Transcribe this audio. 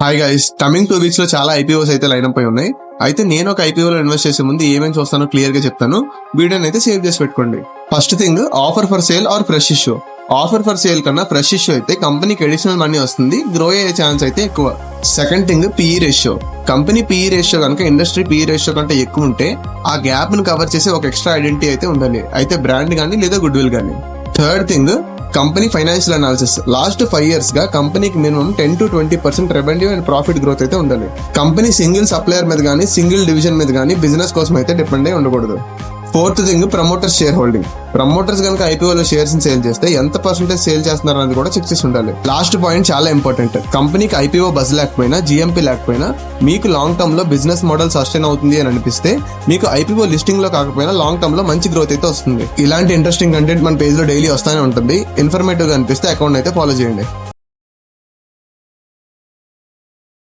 Hi guys, coming 2 weeks లో చాలా IPOs అయితే లైన్ అప్ అయి ఉన్నాయి. అయితే నేను ఒక ఐపీఓలో ఇన్వెస్ట్ చేసే ముందు ఏమేమి చూస్తానో క్లియర్ గా చెప్తాను. వీడియోని అయితే సేవ్ చేసి పెట్టుకోండి. First thing, offer for sale are fresh issue. Offer for sale కన్నా ఫ్రెష్ ఇష్యూ అయితే కంపెనీకి అడిషనల్ మనీ వస్తుంది, గ్రో అయ్యే ఛాన్స్ అయితే ఎక్కువ. Second thing, PE ratio. Company PE ratio కనుక ఇండస్ట్రీ పీఈ రేషియో కంటే ఎక్కువ ఉంటే ఆ గ్యాప్ ని కవర్ చేసే ఒక ఎక్స్ట్రా ఐడెంటిటీ అయితే ఉండాలి, అయితే బ్రాండ్ గానీ లేదా గుడ్ విల్ గానీ. Third thing, company financial analysis. Last 5 years గా కంపెనీకి minimum 10 to 20% revenue and profit growth అయితే ఉండాలి. కంపెనీ సింగిల్ సప్లయర్ మీద గానీ సింగిల్ డివిజన్ మీద గానీ బిజినెస్ కోసం అయితే డిపెండ్ అయి ఉండకూడదు. Fourth thing, promoters share holding. Promoters కనుక ఐపీఓలో షేర్స్ సేల్ చేస్తే ఎంత పర్సెంటేజ్ సేల్ చేస్తున్నారు అనేది కూడా చెక్ చేసి ఉండాలి. లాస్ట్ పాయింట్ చాలా ఇంపార్టెంట్. కంపెనీకి ఐపీఓ బజ్ లేకపోయినా, జిఎంపీ లేకపోయినా మీకు లాంగ్ టర్మ్ లో బిజినెస్ మోడల్ సస్టైన్ అవుతుంది అని అనిపిస్తే మీకు ఐపీఓ లిస్టింగ్ లో కాకపోయినా లాంగ్ టర్మ్ లో మంచి గ్రోత్ అయితే వస్తుంది. ఇలాంటి ఇంట్రెస్టింగ్ కంటెంట్ మన పేజ్ లో డైలీ వస్తానే ఉంటుంది. ఇన్ఫర్మేటివ్ గా అనిపిస్తే అకౌంట్ అయితే ఫాలో చేయండి.